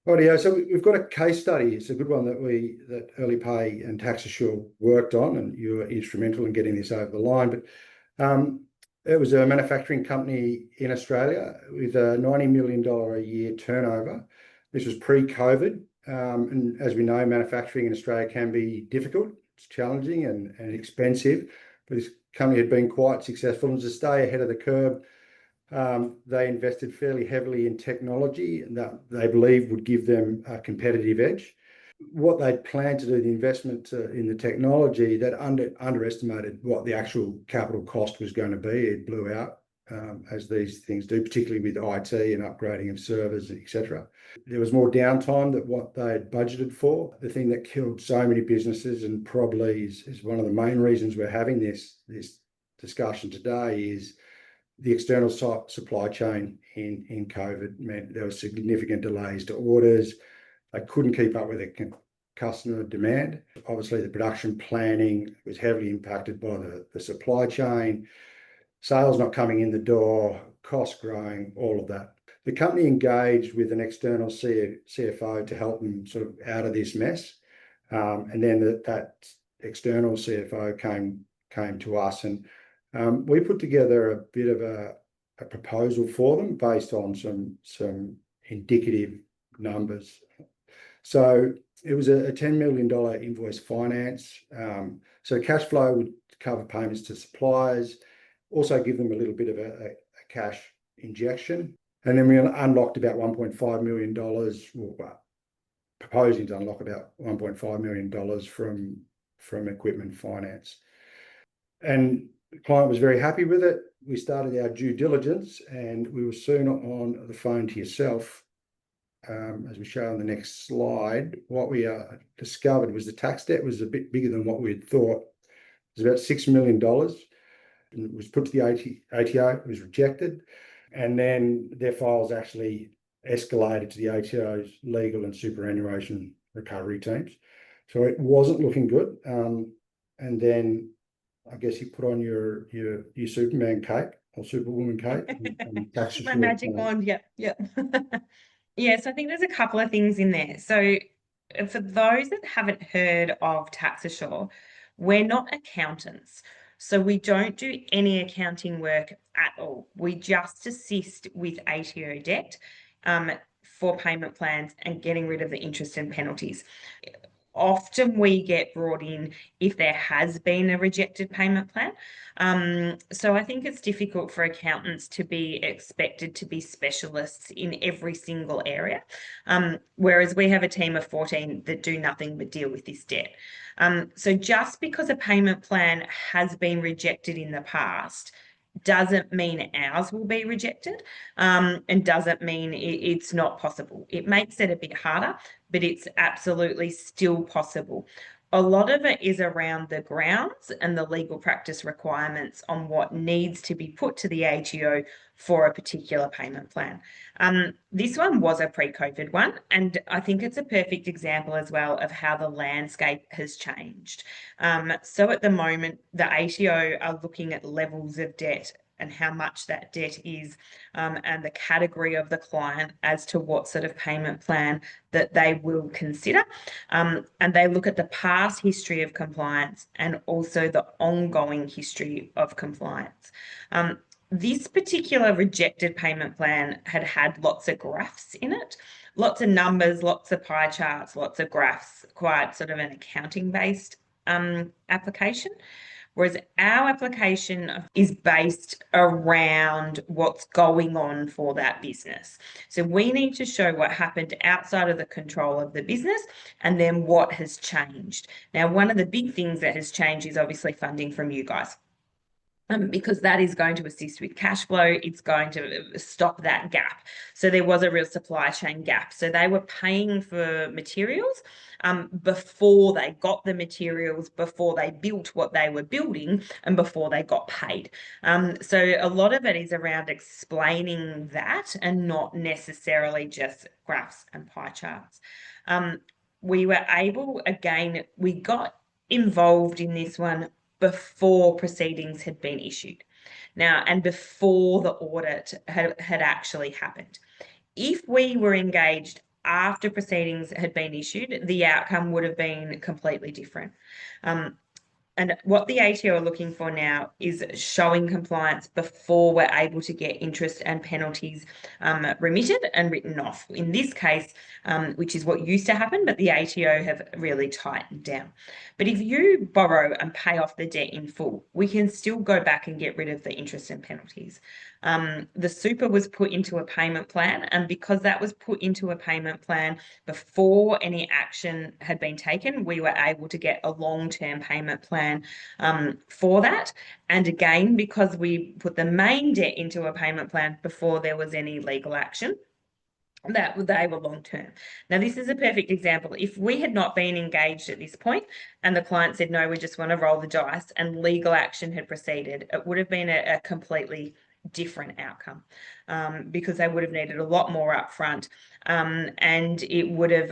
Yeah, so we've got a case study. It's a good one that Early Pay and Tax Assure worked on, and you were instrumental in getting this over the line. But it was a manufacturing company in Australia with a $90 million a year turnover. This was pre-COVID, and as we know, manufacturing in Australia can be difficult. It's challenging and expensive, but this company had been quite successful, and to stay ahead of the curve, they invested fairly heavily in technology that they believed would give them a competitive edge. What they'd planned to do, the investment in the technology, that underestimated what the actual capital cost was going to be. It blew out, as these things do, particularly with IT and upgrading of servers, etc. There was more downtime than what they had budgeted for. The thing that killed so many businesses, and probably is one of the main reasons we're having this discussion today, is the external supply chain in COVID meant there were significant delays to orders. They couldn't keep up with the customer demand. Obviously, the production planning was heavily impacted by the supply chain, sales not coming in the door, costs growing, all of that. The company engaged with an external CFO to help them sort of out of this mess. And then that external CFO came to us, and we put together a bit of a proposal for them based on some indicative numbers. So it was a $10 million invoice finance. So cash flow would cover payments to suppliers, also give them a little bit of a cash injection. And then we unlocked about $1.5 million, well, proposing to unlock about $1.5 million from equipment finance. And the client was very happy with it. We started our due diligence, and we were soon on the phone to yourself. As we show on the next slide, what we discovered was the tax debt was a bit bigger than what we had thought. It was about $6 million. And it was put to the ATO, it was rejected. And then their files actually escalated to the ATO's legal and superannuation recovery teams. So it wasn't looking good. And then I guess you put on your Superman cape or Superwoman cape. And my magic wand, yeah. Yes, I think there's a couple of things in there. So for those that haven't heard of Tax Assure, we're not accountants. So we don't do any accounting work at all. We just assist with ATO debt for payment plans and getting rid of the interest and penalties. Often we get brought in if there has been a rejected payment plan. So I think it's difficult for accountants to be expected to be specialists in every single area, whereas we have a team of 14 that do nothing but deal with this debt. So just because a payment plan has been rejected in the past doesn't mean ours will be rejected, and doesn't mean it's not possible. It makes it a bit harder, but it's absolutely still possible. A lot of it is around the grounds and the legal practice requirements on what needs to be put to the ATO for a particular payment plan. This one was a pre-COVID one, and I think it's a perfect example as well of how the landscape has changed. So at the moment, the ATO are looking at levels of debt and how much that debt is, and the category of the client as to what sort of payment plan that they will consider. And they look at the past history of compliance and also the ongoing history of compliance. This particular rejected payment plan had lots of graphs in it, lots of numbers, lots of pie charts, lots of graphs, quite sort of an accounting-based application. Whereas our application is based around what's going on for that business. So we need to show what happened outside of the control of the business and then what has changed. Now, one of the big things that has changed is obviously funding from you guys. Because that is going to assist with cash flow, it's going to stop that gap. So there was a real supply chain gap. So they were paying for materials before they got the materials, before they built what they were building, and before they got paid. So a lot of it is around explaining that and not necessarily just graphs and pie charts. We were able, again, we got involved in this one before proceedings had been issued. Now, and before the audit had actually happened. If we were engaged after proceedings had been issued, the outcome would have been completely different. And what the ATO are looking for now is showing compliance before we're able to get interest and penalties remitted and written off. In this case, which is what used to happen, but the ATO have really tightened down. But if you borrow and pay off the debt in full, we can still go back and get rid of the interest and penalties. The super was put into a payment plan, and because that was put into a payment plan before any action had been taken, we were able to get a long-term payment plan for that. And again, because we put the main debt into a payment plan before there was any legal action, that they were long term. Now, this is a perfect example. If we had not been engaged at this point and the client said, no, we just want to roll the dice, and legal action had proceeded, it would have been a completely different outcome, because they would have needed a lot more upfront, and it would have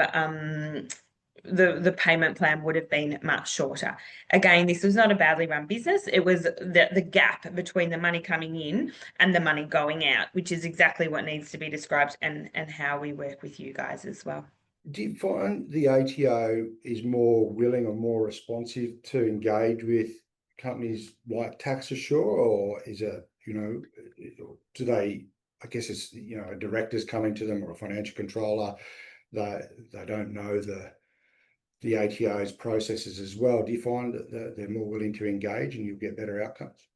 the payment plan would have been much shorter. Again, this was not a badly run business. It was the gap between the money coming in and the money going out, which is exactly what needs to be described, and how we work with you guys as well. Do you find the ATO is more willing or more responsive to engage with companies like Tax Assure, or is it, do they, I guess it's, a director's coming to them or a financial controller, they don't know the ATO's processes as well? Do you find that they're more willing to engage and you'll get better outcomes?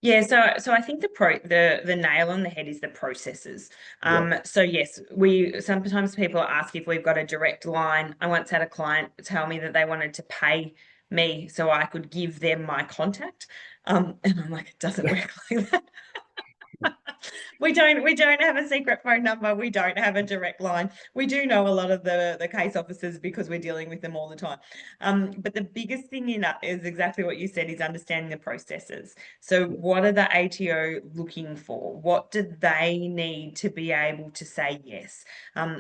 Yeah, so I think the nail on the head is the processes. So yes, sometimes people ask if we've got a direct line. I once had a client tell me that they wanted to pay me so I could give them my contact. And I'm like, it doesn't work like that. We don't have a secret phone number. We don't have a direct line. We do know a lot of the case officers because we're dealing with them all the time. But the biggest thing in that is exactly what you said, is understanding the processes. So what are the ATO looking for? What do they need to be able to say yes?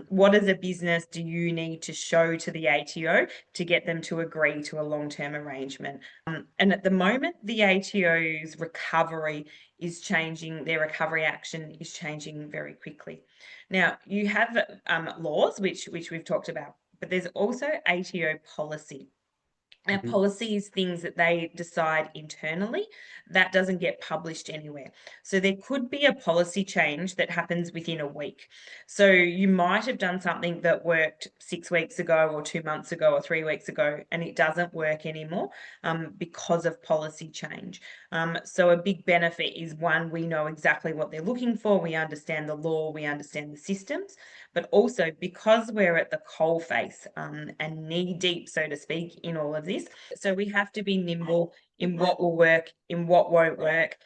What as a business do you need to show to the ATO to get them to agree to a long-term arrangement? And at the moment, the ATO's recovery is changing, their recovery action is changing very quickly. Now, you have laws, which we've talked about, but there's also ATO policy. Now, policy is things that they decide internally. That doesn't get published anywhere. So there could be a policy change that happens within a week. So you might have done something that worked 6 weeks ago or 2 months ago or 3 weeks ago, and it doesn't work anymore because of policy change. So a big benefit is, one, we know exactly what they're looking for. We understand the law, we understand the systems, but also because we're at the coalface and knee deep, so to speak, in all of this. So we have to be nimble in what will work, in what won't work,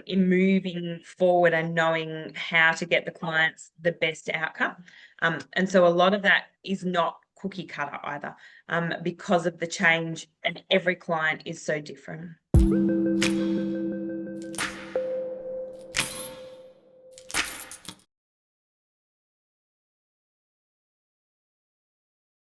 in moving forward and knowing how to get the clients the best outcome. And so a lot of that is not cookie cutter either, because of the change, and every client is so different.